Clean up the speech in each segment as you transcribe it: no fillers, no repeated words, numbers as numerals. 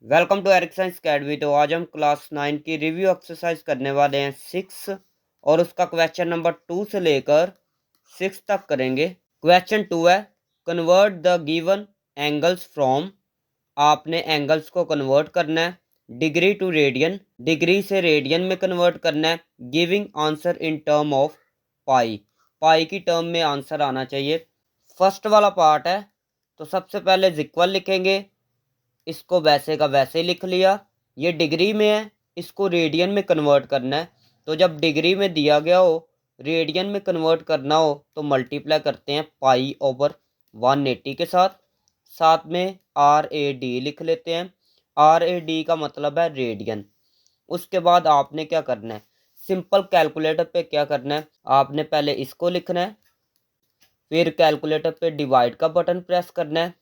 Welcome to Eric Science Academy. तो आज हम क्लास 9 की रिव्यू एक्सरसाइज करने वाले हैं 6 और उसका क्वेश्चन नंबर 2 से लेकर 6 तक करेंगे। क्वेश्चन 2 है convert the given angles from. आपने एंगल्स को कन्वर्ट करना है डिग्री टू रेडियन, डिग्री से रेडियन में कन्वर्ट करना है। Giving answer in term of pi, pi की टर्म में आंसर आना चाहिए। फर्स्ट वाला पार्ट है तो सबसे पहले इक्वल लिखेंगे, इसको वैसे का वैसे ही लिख लिया। ये डिग्री में है, इसको रेडियन में कन्वर्ट करना है। तो जब डिग्री में दिया गया हो, रेडियन में कन्वर्ट करना हो तो मल्टीप्लाई करते हैं पाई ओवर 180 के साथ। साथ में RAD लिख लेते हैं। RAD का मतलब है रेडियन। उसके बाद आपने क्या करना है, सिंपल कैलकुलेटर पे क्या करना है, आपने पहले इसको लिखना है, फिर कैलकुलेटर पे डिवाइड का बटन प्रेस करना है,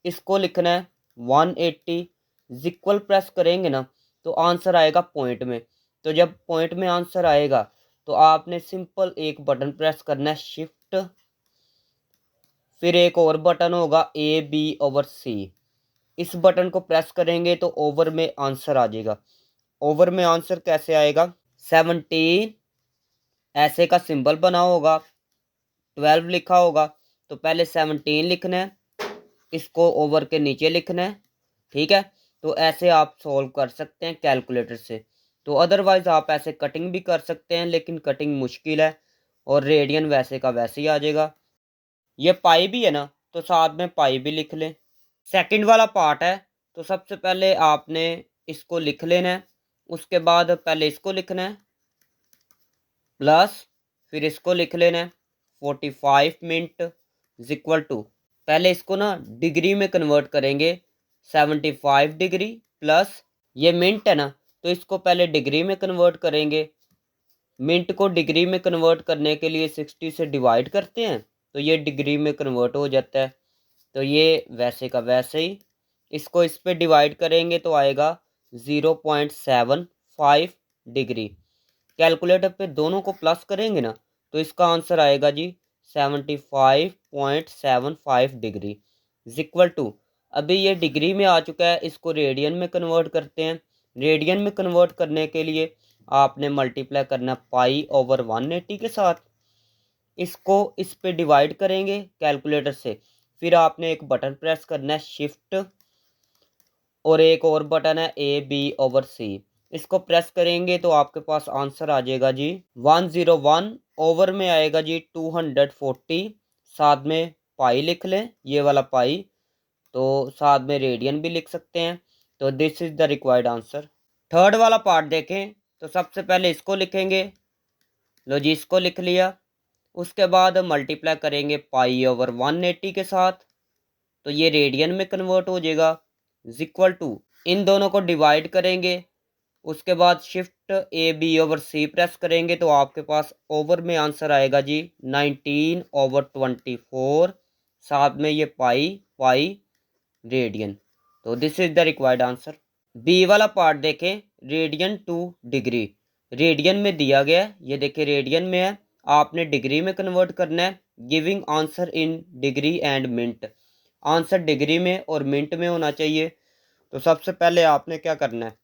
इसको लिखना है 180। इक्वल प्रेस करेंगे ना तो आंसर आएगा पॉइंट में। तो जब पॉइंट में आंसर आएगा तो आपने सिंपल एक बटन प्रेस करना है शिफ्ट, फिर एक और बटन होगा AB/C। इस बटन को प्रेस करेंगे तो ओवर में आंसर आ जाएगा। ओवर में आंसर कैसे आएगा, 17 ऐसे का सिंबल बना होगा, 12 लिखा होगा। तो पहले 17 लिखना है, इसको ओवर के नीचे लिखना है। ठीक है, तो ऐसे आप सॉल्व कर सकते हैं कैलकुलेटर से। तो अदरवाइज आप ऐसे कटिंग भी कर सकते हैं, लेकिन कटिंग मुश्किल है और रेडियन वैसे का वैसे ही आ जाएगा। ये पाई भी है ना, तो साथ में पाई भी लिख लें। सेकंड वाला पार्ट है तो सबसे पहले आपने इसको लिख लेना है, उसके बाद पहले इसको लिखना है प्लस, फिर इसको लिख लेना है 45 मिनट इक्वल टू, पहले इसको ना डिग्री में कन्वर्ट करेंगे। 75 डिग्री प्लस ये मिनट है ना, तो इसको पहले डिग्री में कन्वर्ट करेंगे। मिनट को डिग्री में कन्वर्ट करने के लिए 60 से डिवाइड करते हैं तो ये डिग्री में कन्वर्ट हो जाता है। तो ये वैसे का वैसे ही, इसको इस पे डिवाइड करेंगे तो आएगा 0.75 डिग्री। कैलकुलेटर पे दोनों को प्लस करेंगे ना तो इसका आंसर आएगा जी 75.75 डिग्री इक्वल टू, अभी ये डिग्री में आ चुका है, इसको रेडियन में कन्वर्ट करते हैं। रेडियन में कन्वर्ट करने के लिए आपने मल्टीप्लाई करना पाई ओवर 180 के साथ। इसको इस पे डिवाइड करेंगे कैलकुलेटर से, फिर आपने एक बटन प्रेस करना है शिफ्ट, और एक और बटन है AB/C। इसको प्रेस करेंगे तो आपके पास आंसर आ जाएगा जी 101। ओवर में आएगा जी 240। साथ में पाई लिख लें, ये वाला पाई, तो साथ में रेडियन भी लिख सकते हैं। तो this is the required answer. Third वाला पार्ट देखें तो सबसे पहले इसको लिखेंगे, लो जी इसको लिख लिया। उसके बाद मल्टीप्लाई करेंगे पाई ओवर 180 के साथ, तो ये रेडियन में कन्वर्ट हो जाएगा इक्वल टू, इन दोनों को डिवाइड करेंगे। उसके बाद शिफ्ट AB/C प्रेस करेंगे तो आपके पास ओवर में आंसर आएगा जी 19/24। साथ में ये पाई पाई रेडियन। तो this is the required answer. B वाला पार्ट देखें, रेडियन टू डिग्री। रेडियन में दिया गया है, ये देखिए रेडियन में है, आपने डिग्री में कन्वर्ट करना है। Giving answer in degree and minute, answer degree में और मिनट में होना चाहिए। तो सबसे पहले आपने क्या करना है,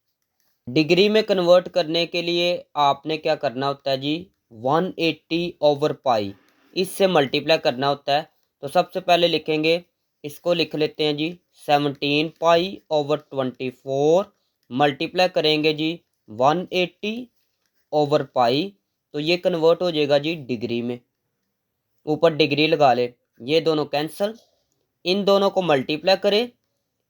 डिग्री में कन्वर्ट करने के लिए आपने क्या करना होता है जी 180 ओवर पाई, इससे मल्टीप्लाई करना होता है। तो सबसे पहले लिखेंगे, इसको लिख लेते हैं जी 17 पाई ओवर 24, मल्टीप्लाई करेंगे जी 180 ओवर पाई, तो ये कन्वर्ट हो जाएगा जी डिग्री में। ऊपर डिग्री लगा ले, ये दोनों कैंसिल, इन दोनों को मल्टीप्लाई करें,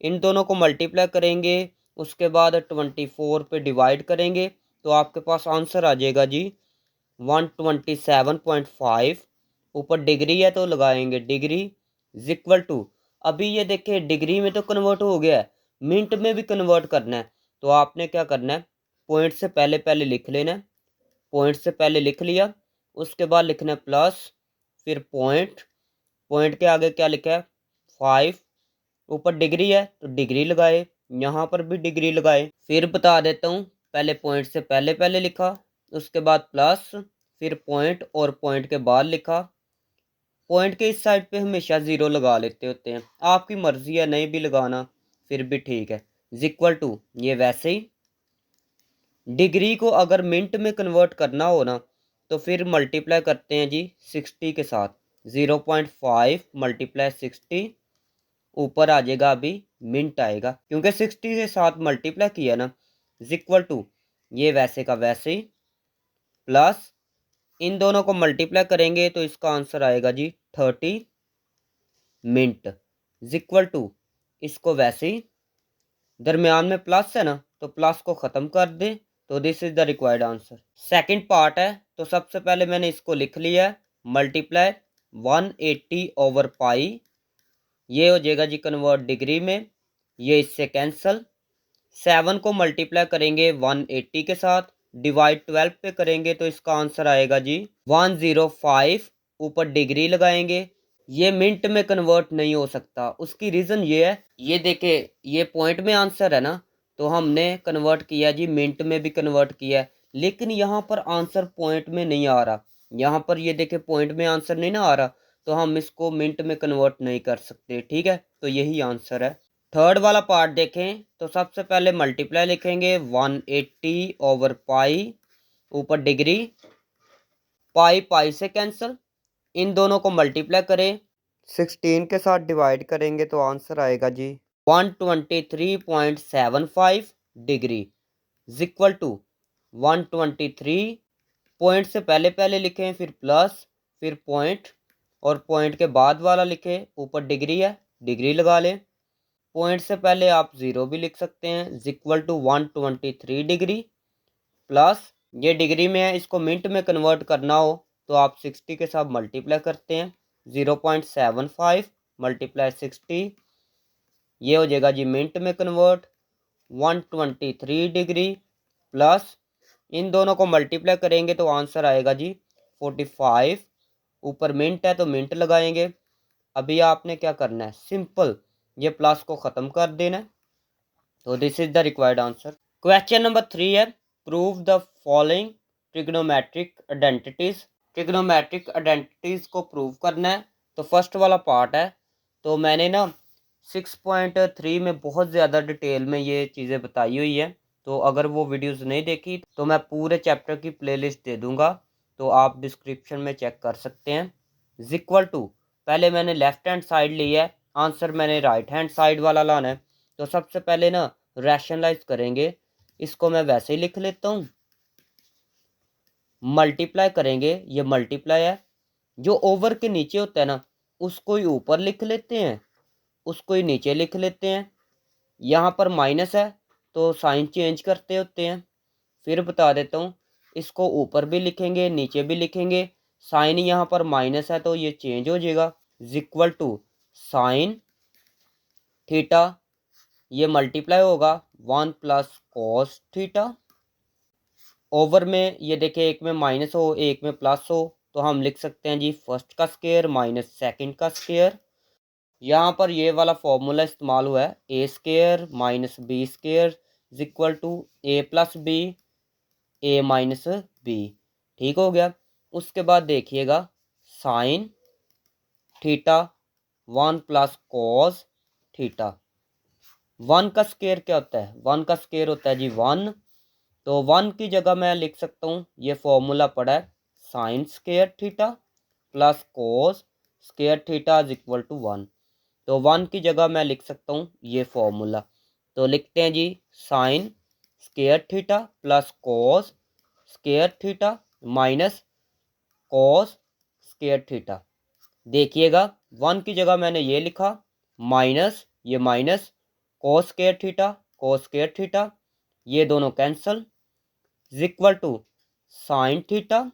इन दोनों को मल्टीप्लाई करेंगे। उसके बाद 24 पे डिवाइड करेंगे तो आपके पास आंसर आ जाएगा जी 127.5। ऊपर डिग्री है तो लगाएंगे डिग्री इक्वल टू, अभी ये देखिए डिग्री में तो कन्वर्ट हो गया है, मिनट में भी कन्वर्ट करना है। तो आपने क्या करना है, पॉइंट से पहले पहले लिख लेना है। पॉइंट से पहले लिख लिया, उसके बाद लिखना है प्लस, फिर पॉइंट, पॉइंट के आगे क्या लिखा है 5, ऊपर डिग्री है तो डिग्री लगाए, यहाँ पर भी डिग्री लगाए। फिर बता देता हूँ, पहले पॉइंट से पहले पहले लिखा, उसके बाद प्लस, फिर पॉइंट और पॉइंट के बाद लिखा। पॉइंट के इस साइड पे हमेशा ज़ीरो लगा लेते होते हैं, आपकी मर्ज़ी है नहीं भी लगाना फिर भी ठीक है। इक्वल टू ये वैसे ही। डिग्री को अगर मिनट में कन्वर्ट करना हो ना तो फिर मल्टीप्लाई करते हैं जी 60 के साथ। 0.5 मल्टीप्लाई 60, ऊपर आ जाएगा अभी मिनट आएगा, क्योंकि 60 के साथ मल्टीप्लाई किया ना। इक्वल टू ये वैसे का वैसे ही प्लस इन दोनों को मल्टीप्लाई करेंगे तो इसका आंसर आएगा जी 30 मिनट। इक्वल टू इसको वैसे ही, दरमियान में प्लस है ना तो प्लस को ख़त्म कर दे, तो this is the required answer. Second part है, तो सबसे पहले मैंने इसको लिख लिया है मल्टीप्लाई 180 ओवर पाई, ये हो जाएगा जी कन्वर्ट डिग्री में, ये इससे कैंसल। 7 को मल्टीप्लाई करेंगे 180 के साथ, डिवाइड 12 पे करेंगे तो इसका आंसर आएगा जी 105, ऊपर डिग्री लगाएंगे। ये मिनट में कन्वर्ट नहीं हो सकता, उसकी रीज़न ये है, ये देखे ये पॉइंट में आंसर है ना, तो हमने कन्वर्ट किया जी, मिनट में भी कन्वर्ट किया है, लेकिन यहाँ पर आंसर पॉइंट में नहीं आ रहा। यहाँ पर ये देखे पॉइंट में आंसर नहीं ना आ रहा, तो हम इसको मिनट में कन्वर्ट नहीं कर सकते, ठीक है। तो यही आंसर है। थर्ड वाला पार्ट देखें, तो सबसे पहले मल्टीप्लाई लिखेंगे 180 ओवर पाई, ऊपर डिग्री, पाई पाई से कैंसिल, इन दोनों को मल्टीप्लाई करें 16 के साथ, डिवाइड करेंगे तो आंसर आएगा जी 123.75 डिग्री इक्वल टू 123, पॉइंट से पहले पहले लिखें, फिर प्लस, फिर पॉइंट, और पॉइंट के बाद वाला लिखें, ऊपर डिग्री है, डिग्री लगा लें। पॉइंट से पहले आप 0 भी लिख सकते हैं, इक्वल टू 123 डिग्री प्लस, ये डिग्री में है, इसको मिनट में कन्वर्ट करना हो तो आप 60 के साथ मल्टीप्लाई करते हैं, 0.75 मल्टीप्लाई 60, ये हो जाएगा जी मिनट में कन्वर्ट 123 डिग्री प्लस, इन दोनों को मल्टीप्लाई करेंगे तो आंसर आएगा जी 45, ऊपर मिनट है तो मिनट लगाएंगे। अभी आपने क्या करना है, सिंपल ये प्लस को ख़त्म कर देना है, तो this is the required answer. Question number 3 है, prove the following trigonometric identities. Trigonometric identities को प्रूव करना है। तो फर्स्ट वाला पार्ट है, तो मैंने ना 6.3 में बहुत ज़्यादा डिटेल में ये चीज़ें बताई हुई है, तो अगर वो वीडियोस नहीं देखी तो मैं पूरे चैप्टर की प्लेलिस्ट दे दूंगा, तो आप डिस्क्रिप्शन में चेक कर सकते हैं। इक्वल टू, पहले मैंने लेफ्ट हैंड साइड लिया है, आंसर मैंने राइट हैंड साइड वाला लाना है। तो सबसे पहले ना रैशनलाइज करेंगे, इसको मैं वैसे ही लिख लेता हूँ। मल्टीप्लाई करेंगे, ये मल्टीप्लाई है, जो ओवर के नीचे होता है ना उसको ही ऊपर लिख लेते हैं, उसको ही नीचे लिख लेते हैं। यहाँ पर माइनस है तो साइन चेंज करते होते हैं। फिर बता देता हूँ, इसको ऊपर भी लिखेंगे नीचे भी लिखेंगे, साइन यहाँ पर माइनस है तो ये चेंज हो जाएगा, इक्वल टू साइन थीटा, ये मल्टीप्लाई होगा 1 प्लस कॉस थीटा। ओवर में ये देखिए, एक में माइनस हो एक में प्लस हो, तो हम लिख सकते हैं जी फर्स्ट का स्क्वायर माइनस सेकंड का स्क्वायर। यहाँ पर ये वाला फॉर्मूला इस्तेमाल हुआ है, A square minus B square equal to A plus B, A minus B. ठीक हो गया। उसके बाद देखिएगा sine theta 1 plus cos theta. 1 का स्क्वायर क्या होता है, 1 का स्क्वायर होता है जी 1, तो 1 की जगह मैं लिख सकता हूँ, ये फॉर्मूला पड़ा है sine square theta plus cos square theta is equal to 1, तो 1 की जगह मैं लिख सकता हूँ ये फॉर्मूला। तो लिखते हैं जी sine square theta plus cos square theta minus cos square theta. देखिएगा 1 की जगह मैंने ये लिखा, माइनस ये minus cos square theta cos square theta, ये दोनों cancel, equal to sine theta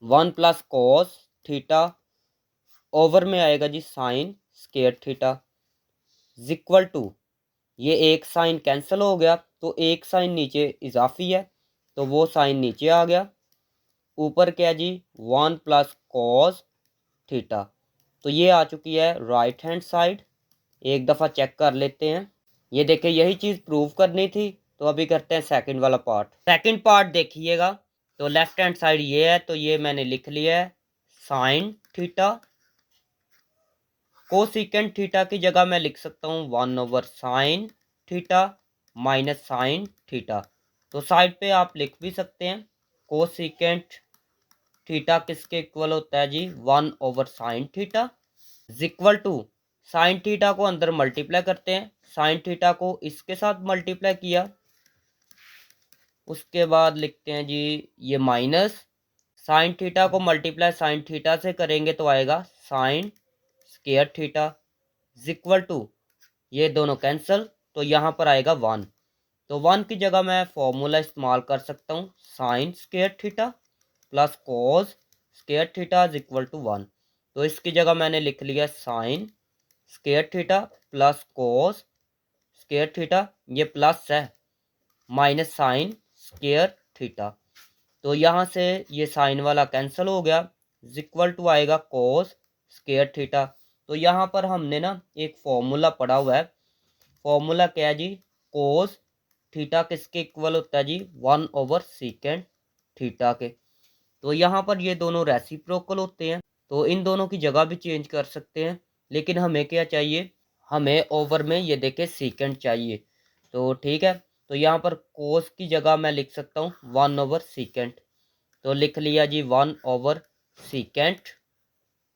1 plus cos theta, over में आएगा जी sine square theta, equal to ये एक साइन कैंसिल हो गया तो एक साइन नीचे इजाफी है तो वो साइन नीचे आ गया, ऊपर क्या जी 1 प्लस कॉस थीटा। तो ये आ चुकी है राइट हैंड साइड। एक दफ़ा चेक कर लेते हैं, ये देखिए यही चीज़ प्रूव करनी थी। तो अभी करते हैं सेकंड वाला पार्ट। सेकंड पार्ट देखिएगा, तो लेफ्ट हैंड साइड ये है, तो ये मैंने लिख लिया है साइन थीटा, कोसेकेंट थीटा की जगह मैं लिख सकता हूँ 1 over sine theta minus sine theta. तो साइड पे आप लिख भी सकते हैं कोसिकेंट थीटा किसके इक्वल होता है जी, 1/साइन theta equal to sine theta को अंदर मल्टीप्लाई करते हैं, साइन थीटा को इसके साथ मल्टीप्लाई किया, उसके बाद लिखते हैं जी ये माइनस साइन थीटा को मल्टीप्लाई साइन थीटा से करेंगे तो आएगा sine square theta equal to ये दोनों कैंसिल, तो यहाँ पर आएगा 1। तो 1 की जगह मैं फॉर्मूला इस्तेमाल कर सकता हूँ sine square theta plus cos square theta equal to 1। तो इसकी जगह मैंने लिख लिया sine square theta plus cos square theta, ये प्लस है माइनस साइन स्क्वायर थीटा। तो यहाँ से ये साइन वाला कैंसिल हो गया, इक्वल टू आएगा कॉस स्क्वायर थीटा। तो यहाँ पर हमने ना एक फॉर्मूला पढ़ा हुआ है, फॉर्मूला क्या है जी, कोस थीटा किसके इक्वल होता है जी, 1/सीकेंट थीटा के। तो यहाँ पर ये दोनों रेसिप्रोकल होते हैं, तो इन दोनों की जगह भी चेंज कर सकते हैं, लेकिन हमें क्या चाहिए, हमें ओवर में ये देखे सीकेंट चाहिए। तो ठीक है, तो यहाँ पर कोस की जगह मैं लिख सकता हूँ 1/सीकेंट। तो लिख लिया जी 1/सीकेंट,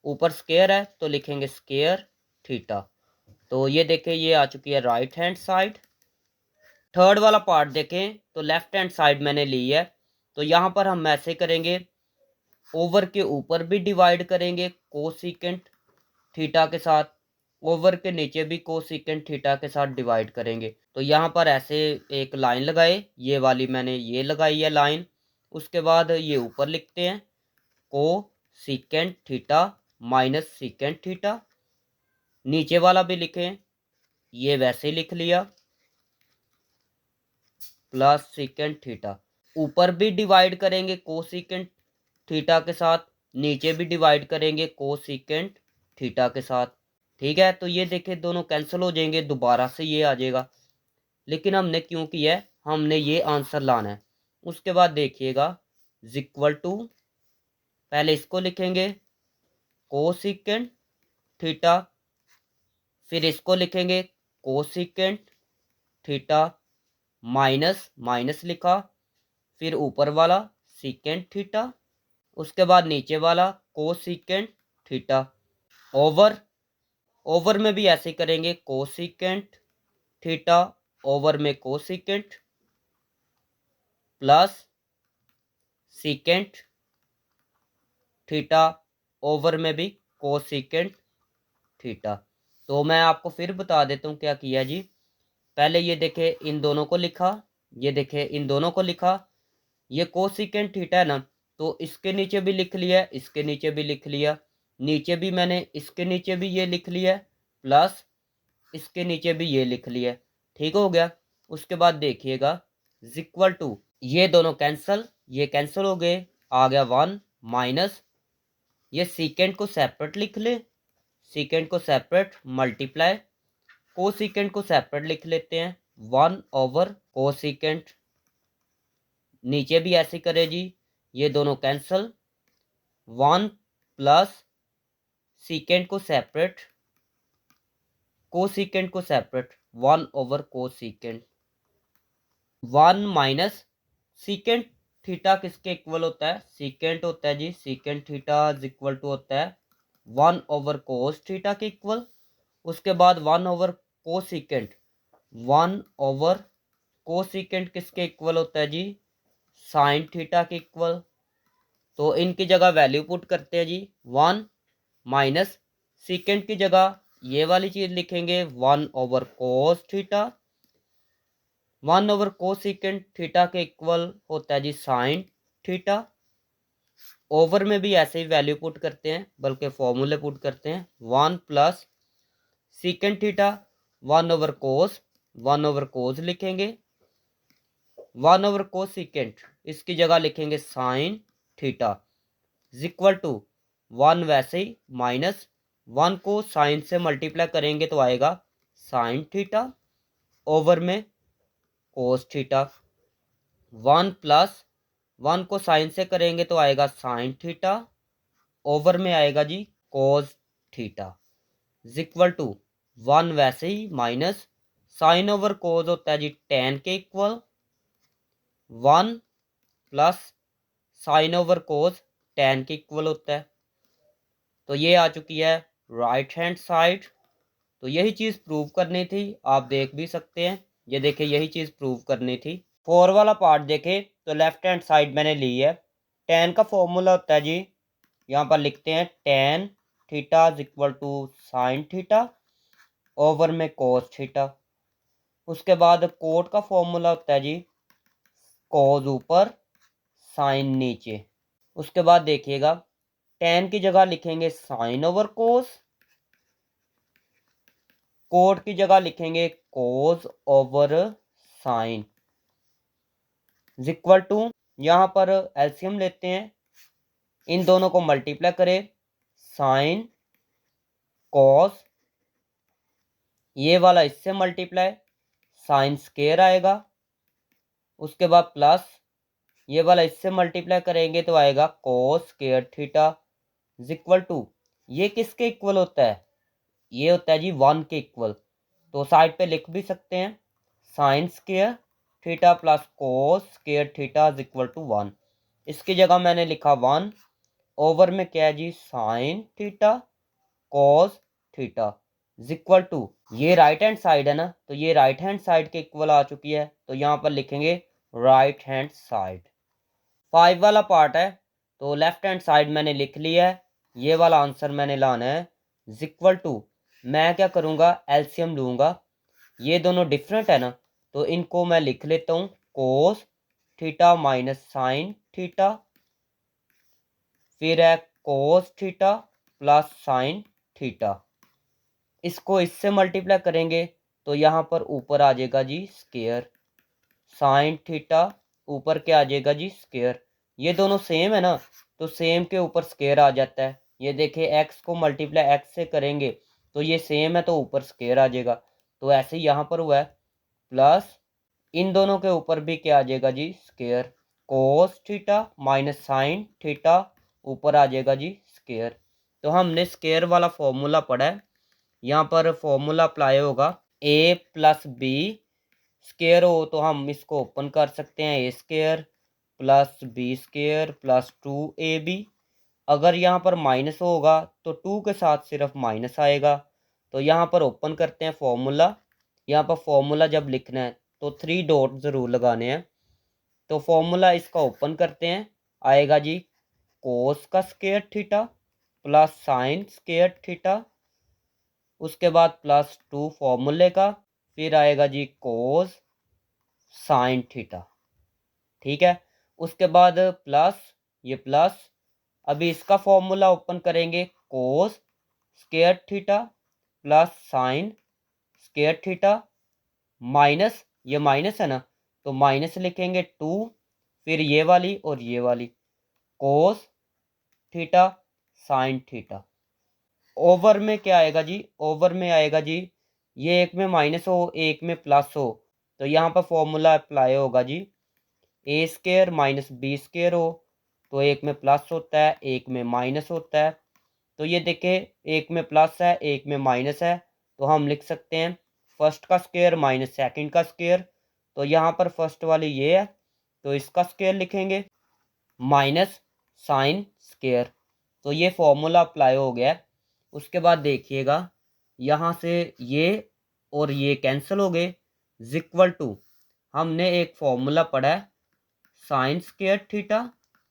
ऊपर स्क्वायर है तो लिखेंगे स्क्वायर थीटा। तो ये देखें ये आ चुकी है राइट हैंड साइड। थर्ड वाला पार्ट देखें तो लेफ्ट हैंड साइड मैंने ली है, तो यहाँ पर हम ऐसे करेंगे, ओवर के ऊपर भी डिवाइड करेंगे कोसिकेंट थीटा के साथ, ओवर के नीचे भी कोसिकेंट थीटा के साथ डिवाइड करेंगे। तो यहाँ पर ऐसे एक लाइन लगाए, ये वाली मैंने ये लगाई है लाइन, उसके बाद ये ऊपर लिखते हैं cosecant theta minus secant theta, नीचे वाला भी लिखें, ये वैसे ही लिख लिया प्लस सीकेंट थीटा, ऊपर भी डिवाइड करेंगे कोसिकेंट थीटा के साथ, नीचे भी डिवाइड करेंगे कोसिकेंट थीटा के साथ। ठीक है, तो ये देखें दोनों कैंसिल हो जाएंगे, दोबारा से ये आ जाएगा, लेकिन हमने क्यों किया है, हमने ये आंसर लाना है। उसके बाद देखिएगा इक्वल टू, पहले इसको लिखेंगे कोसिकेंट थीटा, फिर इसको लिखेंगे कोसिकेंट थीटा माइनस माइनस लिखा, फिर ऊपर वाला सीकेंट थीटा, उसके बाद नीचे वाला कोसिकेंट थीटा, ओवर ओवर में भी ऐसे करेंगे कोसिकेंट थीटा ओवर में cosecant plus secant theta over में भी कोसिकेंट थीटा। तो मैं आपको फिर बता देता हूँ क्या किया जी, पहले ये देखे इन दोनों को लिखा, ये देखे इन दोनों को लिखा, ये कोसिकेंट थीटा है ना, तो इसके नीचे भी लिख लिया, इसके नीचे भी लिख लिया, नीचे भी मैंने इसके नीचे भी ये लिख लिया प्लस इसके नीचे भी ये लिख लिया। ठीक हो गया, उसके बाद देखिएगा इक्वल टू ये दोनों कैंसिल, ये कैंसिल हो गए, आ गया 1 माइनस, ये सीकेंट को सेपरेट लिख ले, सीकेंट को सेपरेट मल्टीप्लाई कोसिकेंट को सेपरेट लिख लेते हैं 1/कोसिकेंट, नीचे भी ऐसे करे जी, ये दोनों कैंसिल, 1 प्लस सीकेंट को सेपरेट कोसिकेंट को सेपरेट 1/कोसिकेंट, 1 माइनस सीकेंट थीटा किसके इक्वल होता है, सीकेंट होता है जी, सीकेंट थीटा इक्वल टू होता है 1/कोस थीटा के इक्वल, उसके बाद 1/कोसिकेंट, 1/कोसिकेंट किसके इक्वल होता है जी, साइन थीटा के इक्वल। तो इनकी जगह वैल्यू पुट करते हैं जी, 1 माइनस सीकेंट की जगह ये वाली चीज लिखेंगे 1/कोस थीटा, 1/कोसिकेंट थीटा के इक्वल होता है जी साइन थीटा, ओवर में भी ऐसे ही वैल्यू पुट करते हैं, बल्कि फॉर्मूले पुट करते हैं 1 प्लस सीकेंट थीटा 1/कोस लिखेंगे, 1/कोसिकेंट इसकी जगह लिखेंगे साइन थीटा इक्वल टू 1 वैसे ही माइनस 1 को साइन से मल्टीप्लाई करेंगे तो आएगा साइन थीटा ओवर में कोस थीटा, 1 प्लस 1 को साइन से करेंगे तो आएगा साइन थीटा ओवर में आएगा जी कोस थीटा इक्वल टू 1 वैसे ही माइनस साइन ओवर कोज होता है जी टेन के इक्वल, 1 प्लस साइन ओवर कोज टेन के इक्वल होता है। तो ये आ चुकी है राइट हैंड साइड। तो यही चीज़ प्रूव करनी थी, आप देख भी सकते हैं, ये देखिए यही चीज़ प्रूव करनी थी। 4 वाला पार्ट देखें तो लेफ्ट हैंड साइड मैंने ली है। टेन का फॉर्मूला होता है जी, यहाँ पर लिखते हैं tan theta is equal to sine theta over में कोस थीटा। उसके बाद कोट का फॉर्मूला होता है जी कोस ऊपर साइन नीचे। उसके बाद देखिएगा टेन की जगह लिखेंगे साइन ओवर कोस, कोट की जगह लिखेंगे cos over sine is equal to, यहाँ पर एलसीएम लेते हैं, इन दोनों को मल्टीप्लाई करें, साइन कॉस, ये वाला इससे मल्टीप्लाई साइन स्केयर आएगा। उसके बाद प्लस ये वाला इससे मल्टीप्लाई करेंगे तो आएगा cos square theta is equal to, ये किसके इक्वल होता है, ये होता है जी 1 के इक्वल। तो साइड पे लिख भी सकते हैं sine square theta plus cos square theta is equal to 1। इसकी जगह मैंने लिखा 1, ओवर में क्या है जी sine theta cos theta is equal to, ये राइट हैंड साइड है ना, तो ये राइट हैंड साइड के इक्वल आ चुकी है। तो यहाँ पर लिखेंगे राइट हैंड साइड। 5 वाला पार्ट है, तो लेफ्ट हैंड साइड मैंने लिख लिया है, ये वाला आंसर मैंने लाना है इज इक्वल टू, मैं क्या करूँगा एलसीएम लूँगा, ये दोनों डिफरेंट है ना, तो इनको मैं लिख लेता हूँ कोस थीटा माइनस साइन थीटा, फिर है cos theta plus sine theta. इसको इससे मल्टीप्लाई करेंगे तो यहाँ पर ऊपर आ जाएगा जी स्केयर, साइन थीटा ऊपर क्या आ जाएगा जी स्केयर, ये दोनों सेम है ना, तो सेम के ऊपर स्केयर आ जाता है। ये देखिए एक्स को मल्टीप्लाई एक्स से करेंगे तो ये सेम है तो ऊपर स्केयर आ जाएगा, तो ऐसे ही यहाँ पर हुआ है, प्लस इन दोनों के ऊपर भी क्या आ जाएगा जी square, cos theta minus sine theta ऊपर आ जाएगा जी स्केयर। तो हमने स्केयर वाला फॉर्मूला पढ़ा है, यहाँ पर फॉर्मूला अप्लाई होगा ए प्लस बी स्केयर हो तो हम इसको ओपन कर सकते हैं, A square plus B square plus 2ab। अगर यहाँ पर माइनस होगा तो 2 के साथ सिर्फ माइनस आएगा, तो यहाँ पर ओपन करते हैं फॉर्मूला। यहाँ पर फॉर्मूला जब लिखना है तो 3 डॉट ज़रूर लगाने हैं। तो फॉर्मूला इसका ओपन करते हैं, आएगा जी कोस का square theta plus sign square theta, उसके बाद प्लस 2 फॉर्मूले का, फिर आएगा जी कोस साइन थीटा, ठीक है। उसके बाद प्लस ये प्लस, अभी इसका फॉर्मूला ओपन करेंगे कोस square theta plus sign square theta minus, ये माइनस है ना, तो माइनस लिखेंगे 2, फिर ये वाली और ये वाली cos theta sine theta. Over में क्या आएगा जी, ओवर में आएगा जी, ये एक में माइनस हो एक में प्लस हो, तो यहाँ पर फॉर्मूला अप्लाई होगा जी ए स्केयर माइनस बी स्केयर हो, तो एक में प्लस होता है एक में माइनस होता है। तो ये देखें एक में प्लस है एक में माइनस है, तो हम लिख सकते हैं फर्स्ट का स्केयर माइनस सेकंड का स्केयर। तो यहाँ पर फर्स्ट वाली ये है तो इसका स्केयर लिखेंगे माइनस साइन स्केयर। तो ये फॉर्मूला अप्लाई हो गया। उसके बाद देखिएगा यहाँ से ये और ये कैंसिल हो गए, इक्वल टू हमने एक फॉर्मूला पढ़ा है sine square theta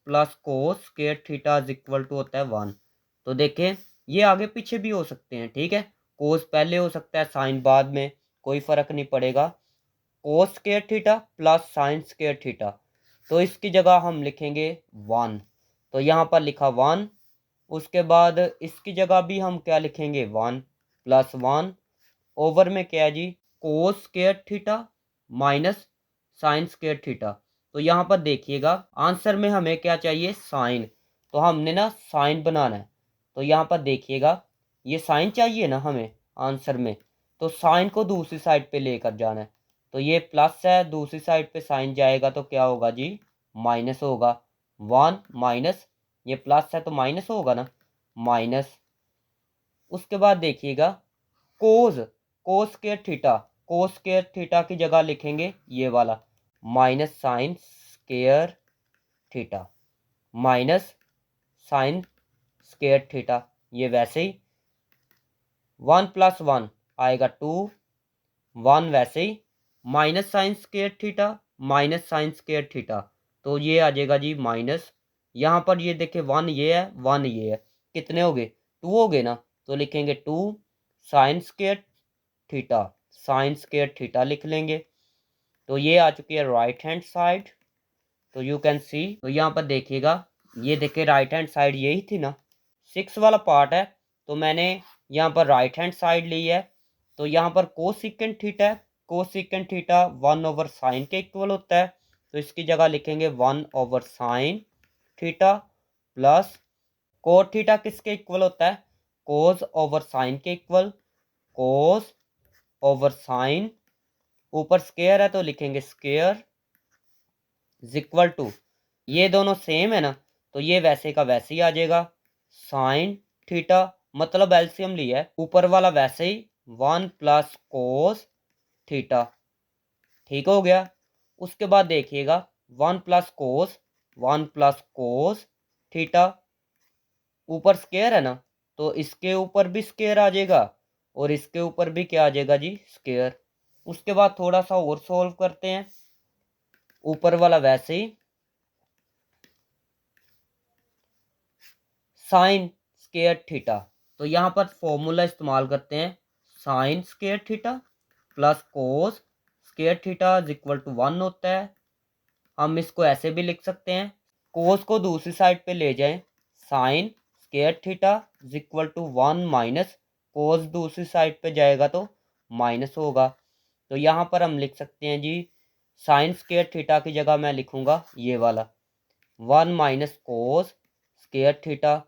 plus cos square theta equal to होता है 1। तो देखें ये आगे पीछे भी हो सकते हैं, ठीक है, कोस पहले हो सकता है साइन बाद में, कोई फ़र्क नहीं पड़ेगा, कोस square theta plus sign square theta, तो इसकी जगह हम लिखेंगे 1, तो यहाँ पर लिखा 1। उसके बाद इसकी जगह भी हम क्या लिखेंगे 1 प्लस 1, ओवर में क्या है जी cos square theta minus sine square theta. तो यहाँ पर देखिएगा आंसर में हमें क्या चाहिए साइन, तो हमने ना साइन बनाना है, तो यहाँ पर देखिएगा ये साइन चाहिए ना हमें आंसर में, तो साइन को दूसरी साइड पे लेकर जाना है, तो ये प्लस है दूसरी साइड पे साइन जाएगा तो क्या होगा जी माइनस होगा, 1 माइनस ये प्लस है तो माइनस होगा ना माइनस। उसके बाद देखिएगा cos, cos square theta, cos square theta की जगह लिखेंगे ये वाला minus sine square theta, minus sine square theta. ये वैसे ही 1 + 1 आएगा 2, 1 वैसे ही minus sine square theta, minus sine square theta, तो ये आ जाएगा जी माइनस। यहाँ पर ये देखे 1 ये है, 1 ये है, कितने हो गए 2 हो गए ना, तो लिखेंगे 2 sign square theta, sign square theta लिख लेंगे। तो ये आ चुकी है राइट हैंड साइड। तो यू कैन सी, तो यहाँ पर देखिएगा, ये देखिए राइट हैंड साइड यही थी ना, 6 वाला पार्ट है, तो मैंने यहाँ पर राइट हैंड साइड ली है। तो यहाँ पर कोसेकेंट थीटा है, कोसेकेंट थीटा 1/sin के इक्वल होता है, तो इसकी जगह लिखेंगे 1/sin theta plus cot theta किसके इक्वल होता है, cos/sin के इक्वल, cos/sin, ऊपर स्क्वायर है तो लिखेंगे स्क्वायर इक्वल टू, ये दोनों सेम है ना, तो ये वैसे का वैसे ही आ जाएगा साइन थीटा, मतलब एलसीएम लिया है, ऊपर वाला वैसे ही 1 + cos थीटा, ठीक हो गया। उसके बाद देखिएगा 1 + cos, 1 + cos थीटा, ऊपर स्क्वायर है ना, तो इसके ऊपर भी स्क्वायर आ जाएगा और इसके ऊपर भी क्या आ जाएगा जी स्क्वायर। उसके बाद थोड़ा सा और सॉल्व करते हैं, ऊपर वाला वैसे ही साइन स्क्वायर थीटा, तो यहाँ पर फॉर्मूला इस्तेमाल करते हैं, sine square theta plus cos square theta equal to 1 होता है। हम इसको ऐसे भी लिख सकते हैं, कोस को दूसरी साइड पे ले जाएं, sine square theta equal to 1 minus cos दूसरी साइड पे जाएगा तो माइनस होगा। तो यहाँ पर हम लिख सकते हैं जी, साइन स्क्वायर थीटा की जगह मैं लिखूंगा ये वाला 1 minus cos square theta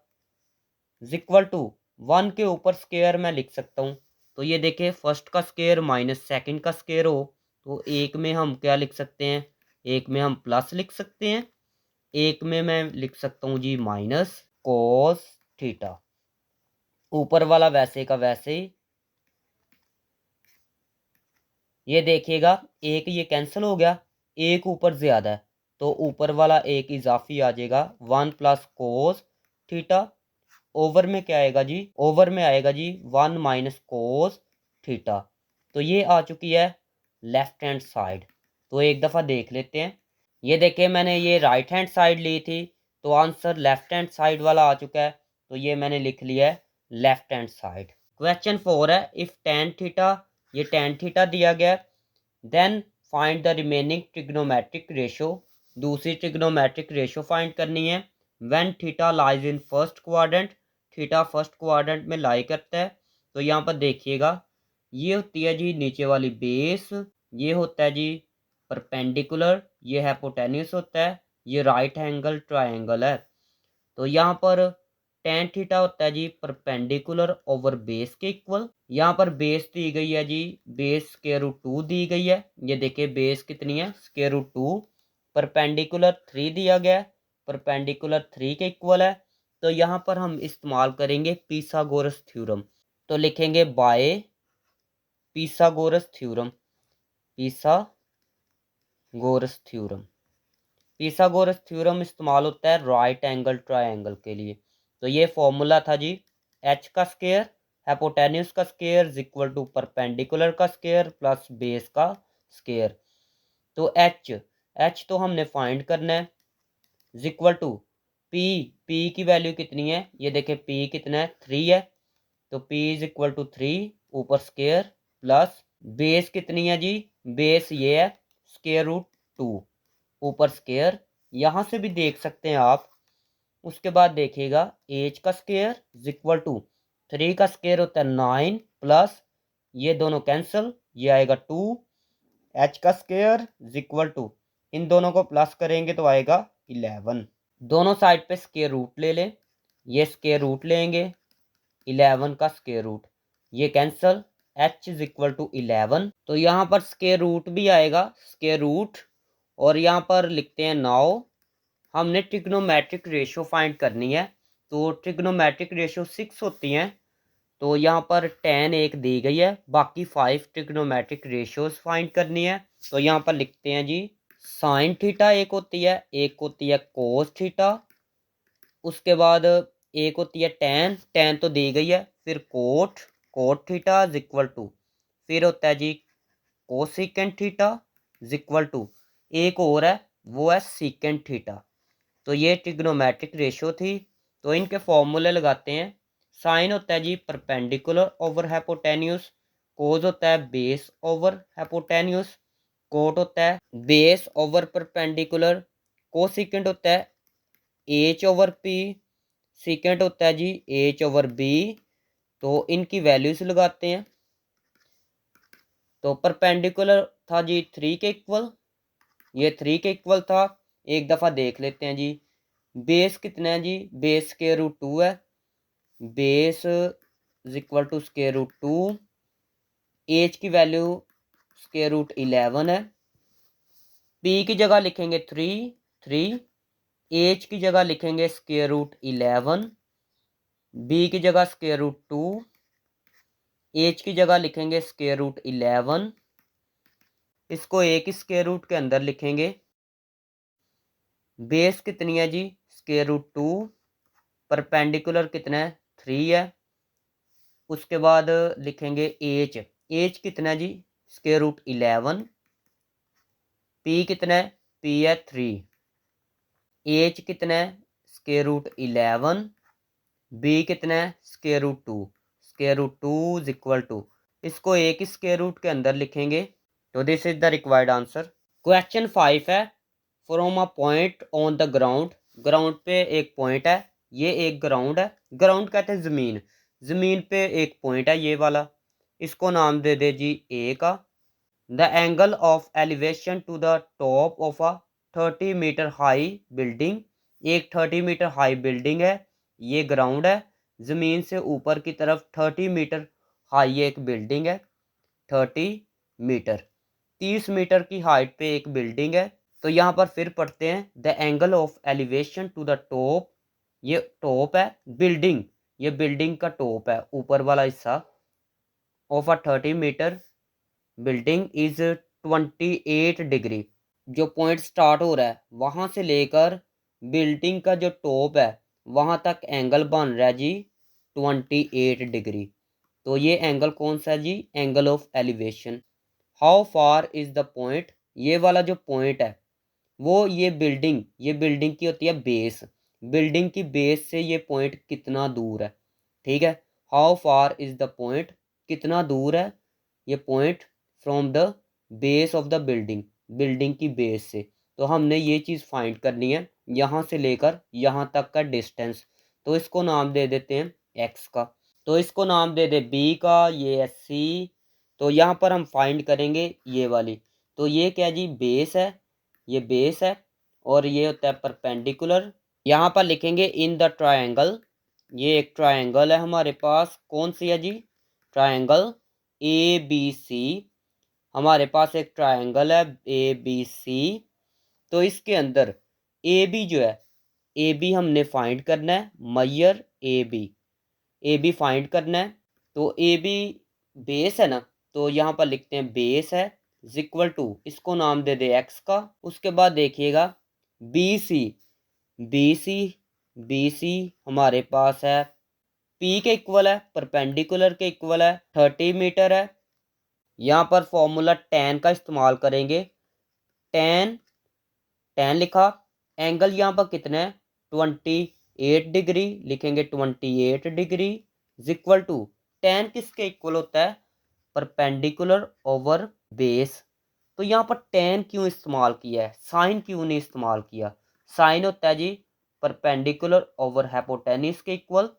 equal to 1 के ऊपर स्क्वायर मैं लिख सकता हूँ। तो ये देखिए फर्स्ट का स्क्वायर माइनस सेकंड का स्क्वायर हो, तो एक में हम क्या लिख सकते हैं, एक में हम प्लस लिख सकते हैं, एक में मैं लिख सकता हूँ जी माइनस कोस थीटा, ऊपर वाला वैसे का वैसे ही। ये देखिएगा एक ये कैंसिल हो गया, एक ऊपर ज़्यादा है, तो ऊपर वाला एक इजाफी आ जाएगा 1 + कोस थीटा, ओवर में क्या आएगा जी, ओवर में आएगा जी 1 माइनस कोस थीटा। तो ये आ चुकी है लेफ्ट हैंड साइड। तो एक दफ़ा देख लेते हैं, ये देखिए मैंने ये राइट हैंड साइड ली थी, तो आंसर लेफ्ट हैंड साइड वाला आ चुका है, तो ये मैंने लिख लिया है लेफ्ट हैंड साइड। क्वेश्चन 4 है, इफ़ tan थीटा, ये tan थीटा दिया गया, then find the remaining trigonometric ratio, दूसरी ट्रिग्नोमेट्रिक रेशो फाइंड करनी है। When theta lies in first quadrant, theta first quadrant में लाई करता है, तो यहाँ पर देखिएगा ये होती है जी नीचे वाली बेस, ये होता है जी परपेंडिकुलर, ये हाइपोटेन्यूस होता है, ये राइट एंगल ट्रायंगल है। तो यहाँ पर टेन थीटा होता है जी परपेंडिकुलर ओवर बेस के इक्वल, यहाँ पर बेस दी गई है जी, बेस √2 दी गई है, ये देखिए बेस कितनी है √2, परपेंडिकुलर 3 दिया गया है, परपेंडिकुलर 3 के इक्वल है। तो यहाँ पर हम इस्तेमाल करेंगे पिथागोरस थ्योरम, तो लिखेंगे bye Pythagoras theorem, Pythagoras theorem, Pythagoras theorem इस्तेमाल होता है राइट एंगल ट्रायंगल के लिए। तो ये फॉर्मूला था जी, एच का स्क्वायर हाइपोटेन्यूस का स्क्वायर इक्वल टू परपेंडिकुलर का स्क्वायर प्लस बेस का स्क्वायर। तो एच तो हमने फाइंड करना है इक्वल टू पी की वैल्यू कितनी है, ये देखें पी कितना है 3 है, तो पी इक्वल टू 3 ऊपर स्क्वायर प्लस बेस कितनी है जी, बेस ये है √2 ऊपर स्क्वायर, यहाँ से भी देख सकते हैं आप। उसके बाद देखिएगा एच का स्क्वायर इक्वल टू 3 का स्क्वायर होता है 9 प्लस ये दोनों कैंसिल, ये आएगा 2, एच का स्क्वायर इक्वल टू इन दोनों को प्लस करेंगे तो आएगा 11, दोनों साइड पे स्क्वायर रूट ले लें, ये स्क्वायर रूट लेंगे 11 का स्क्वायर रूट, ये कैंसिल, एच इक्वल टू 11, तो यहाँ पर स्क्वायर रूट भी आएगा स्क्वायर रूट, और यहाँ पर लिखते हैं 9। हमने ट्रिग्नोमेट्रिक रेशो फाइंड करनी है, तो ट्रिग्नोमेट्रिक रेशो 6 होती हैं, तो यहाँ पर tan एक दी गई है, बाकी 5 ट्रिग्नोमेट्रिक रेशियोज फाइंड करनी है। तो यहाँ पर लिखते हैं जी साइन थीटा एक होती है, एक होती है कोस थीटा, उसके बाद एक होती है टैन तो दी गई है, फिर cot theta is equal to, फिर होता है जी cosecant theta is equal to, एक और है वो है सीकेंट थीटा। तो ये ट्रिग्नोमेट्रिक रेशियो थी। तो इनके फॉर्मूले लगाते हैं। साइन होता है जी परपेंडिकुलर ओवर हाइपोटेन्यूज, कोज होता है बेस ओवर हाइपोटेन्यूज, कोट होता है बेस ओवर परपेंडिकुलर, कोसिकेंट होता है एच ओवर पी, सीकेंट होता है जी एच ओवर बी। तो इनकी वैल्यूज लगाते हैं। तो परपेंडिकुलर था जी 3 के इक्वल, ये 3 के इक्वल था। एक दफ़ा देख लेते हैं जी बेस कितना है जी, बेस स्क्वायर रूट 2 है, base is equal to square root 2, H की वैल्यू स्क्वायर रूट 11 है, पी की जगह लिखेंगे 3, एच की जगह लिखेंगे स्क्वायर रूट 11, बी की जगह स्क्वायर रूट 2, एच की जगह लिखेंगे स्क्वायर रूट 11, इसको एक स्क्वायर रूट के अंदर लिखेंगे। बेस कितनी है जी स्क्वायर रूट 2, परपेंडिकुलर कितना है 3 है, उसके बाद लिखेंगे एच कितना है जी स्क्वायर रूट 11, पी कितना है पी है 3, एच कितना है स्क्वायर रूट 11, बी कितना है square root 2, square root 2 is equal to, इसको एक स्क्वायर रूट के अंदर लिखेंगे। तो this is the required answer. Question 5 है from a point on the ground, ground पे एक पॉइंट है, ये एक ग्राउंड है, ग्राउंड कहते हैं ज़मीन, ज़मीन पे एक पॉइंट है ये वाला, इसको नाम दे दे जी ए का। The angle of elevation to the top of a 30 metre high building, एक 30 मीटर हाई बिल्डिंग है, ये ग्राउंड है, ज़मीन से ऊपर की तरफ 30 मीटर हाई एक बिल्डिंग है, 30 मीटर, 30 मीटर की हाइट पे एक बिल्डिंग है। तो यहाँ पर फिर पढ़ते हैं the angle of elevation to the top, ये टॉप है बिल्डिंग, ये बिल्डिंग का टॉप है ऊपर वाला हिस्सा, of a 30 metre building is 28 degree, जो पॉइंट स्टार्ट हो रहा है वहाँ से लेकर बिल्डिंग का जो टॉप है वहाँ तक एंगल बन रहा है जी 28 डिग्री। तो ये एंगल कौन सा है जी, angle of elevation. How far is the point, ये वाला जो पॉइंट है वो ये बिल्डिंग की होती है बेस, बिल्डिंग की बेस से ये पॉइंट कितना दूर है, ठीक है। How far is the point, कितना दूर है ये point from the base of the building, building की बेस से। तो हमने ये चीज़ फाइंड करनी है, यहाँ से लेकर यहाँ तक का डिस्टेंस। तो इसको नाम दे देते हैं एक्स का, तो इसको नाम दे दे बी का, ये है सी। तो यहाँ पर हम फाइंड करेंगे ये वाली, तो ये क्या जी बेस है, ये बेस है, और ये होता है परपेंडिकुलर। यहाँ पर लिखेंगे इन द ट्रायंगल, ये एक ट्रायंगल है हमारे पास, कौन सी है जी ट्रायंगल ए बी सी, हमारे पास एक ट्रायंगल है ए बी सी। तो इसके अंदर ए बी जो है, ए बी हमने फाइंड करना है, मैयर ए बी फाइंड करना है। तो ए बी बेस है ना, तो यहाँ पर लिखते हैं बेस है इक्वल टू, इसको नाम दे दे एक्स का। उसके बाद देखिएगा B C, B C B C हमारे पास है पी के इक्वल है, परपेंडिकुलर के इक्वल है, 30 मीटर है। यहाँ पर फॉर्मूला tan का इस्तेमाल करेंगे, tan tan लिखा, एंगल यहाँ पर कितना है 28 डिग्री, लिखेंगे 28 डिग्री इक्वल टू, tan किसके इक्वल होता है परपेंडिकुलर ओवर बेस। तो यहाँ पर tan क्यों इस्तेमाल किया है, साइन क्यों नहीं इस्तेमाल किया, साइन होता है जी परपेंडिकुलर ओवर हाइपोटेन्यूज के इक्वल।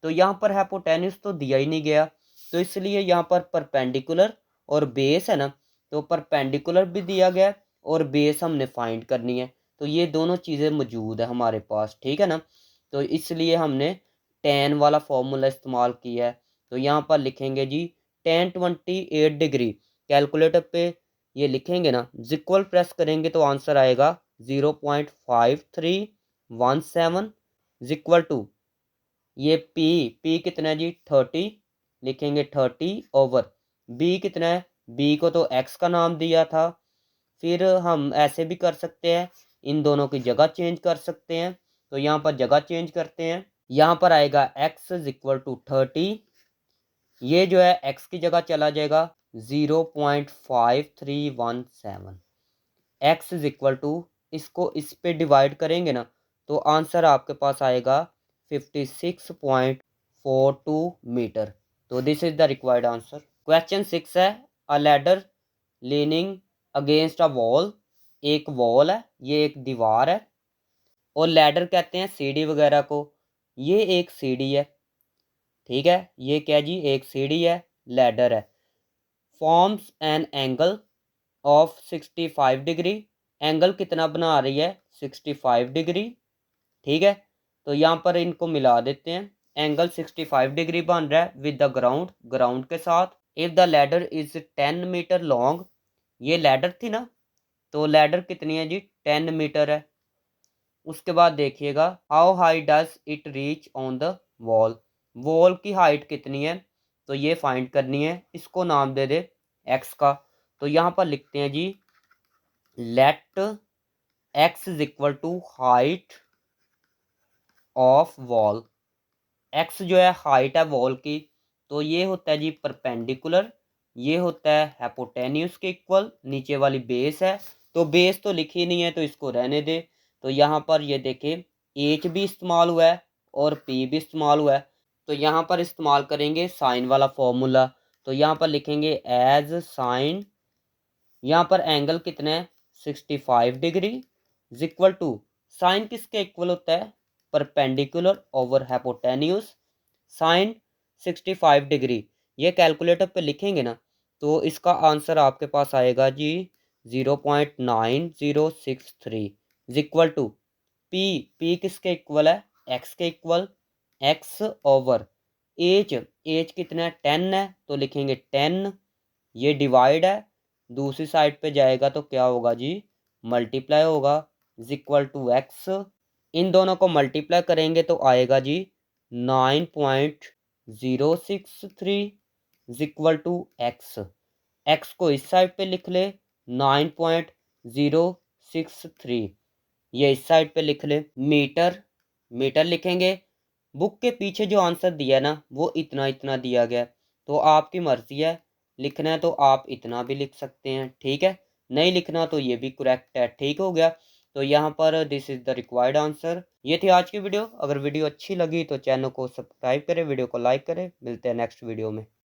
तो यहाँ पर हाइपोटेन्यूज तो दिया ही नहीं गया, तो इसलिए यहाँ पर परपेंडिकुलर और बेस है ना, तो परपेंडिकुलर भी दिया गया और बेस हमने फाइंड करनी है। तो ये दोनों चीज़ें मौजूद है हमारे पास, ठीक है ना। तो इसलिए हमने tan वाला फॉर्मूला इस्तेमाल किया है। तो यहाँ पर लिखेंगे जी tan 28 डिग्री, कैलकुलेटर पे ये लिखेंगे ना, इक्वल प्रेस करेंगे तो आंसर आएगा 0.5317 इक्वल टू, ये पी कितना है जी 30, लिखेंगे 30 ओवर बी कितना है, बी को तो एक्स का नाम दिया था। फिर हम ऐसे भी कर सकते हैं, इन दोनों की जगह चेंज कर सकते हैं। तो यहाँ पर जगह चेंज करते हैं, यहाँ पर आएगा x इज इक्वल टू 30, ये जो है x की जगह चला जाएगा 0.5317। x इज इक्वल टू, इसको इस पे डिवाइड करेंगे ना तो आंसर आपके पास आएगा 56.42 मीटर। तो this is the required answer. Question 6 है, अ ladder leaning against a wall, एक वॉल है, ये एक दीवार है, और लैडर कहते हैं सीढ़ी वगैरह को, ये एक सीढ़ी है, ठीक है, ये क्या जी, एक सीढ़ी है, लैडर है। Forms an angle of 65 degree, angle कितना बना रही है, 65 डिग्री, ठीक है। तो यहाँ पर इनको मिला देते हैं, एंगल 65 डिग्री बन रहा है विद द ग्राउंड, ग्राउंड के साथ। If the ladder is 10 metre long, ये लैडर थी ना, तो लैडर कितनी है जी, 10 मीटर है। उसके बाद देखिएगा, how high does it reach on the wall, wall की हाइट कितनी है, तो ये फाइंड करनी है, इसको नाम दे दे एक्स का। तो यहाँ पर लिखते हैं जी, let X is equal to height of wall, X जो है हाइट है वॉल की, तो ये होता है जी परपेंडिकुलर, ये होता है हाइपोटेन्यूस के इक्वल, नीचे वाली बेस है, तो बेस तो लिखी नहीं है तो इसको रहने दे। तो यहाँ पर ये देखें, एच भी इस्तेमाल हुआ है और पी भी इस्तेमाल हुआ है, तो यहाँ पर इस्तेमाल करेंगे साइन वाला फॉर्मूला। तो यहाँ पर लिखेंगे एज साइन, यहाँ पर एंगल कितना है 65 degree is equal to, sine किसके इक्वल होता है, perpendicular over hypotenuse, sine 65 degree, ये कैलकुलेटर पे लिखेंगे ना तो इसका आंसर आपके पास आएगा जी 0.9063 इज इक्वल टू, पी किसके इक्वल है, एक्स के equal, X over H, H कितना है 10 है, तो लिखेंगे 10, ये डिवाइड है, दूसरी साइड पे जाएगा तो क्या होगा जी, मल्टीप्लाई होगा, इज इक्वल टू एक्स, इन दोनों को मल्टीप्लाई करेंगे तो आएगा जी 9.063 is equal to X, X को इस साइड पे लिख ले 9.063, ये इस साइड पे लिख ले, मीटर, मीटर लिखेंगे, बुक के पीछे जो आंसर दिया ना वो इतना इतना दिया गया, तो आपकी मर्जी है, लिखना है तो आप इतना भी लिख सकते हैं, ठीक है, नहीं लिखना तो ये भी करेक्ट है, ठीक हो गया। तो यहाँ पर this is the required answer. ये थी आज की वीडियो, अगर वीडियो अच्छी लगी तो चैनल को सब्सक्राइब करें, वीडियो को लाइक करें, मिलते हैं नेक्स्ट वीडियो में।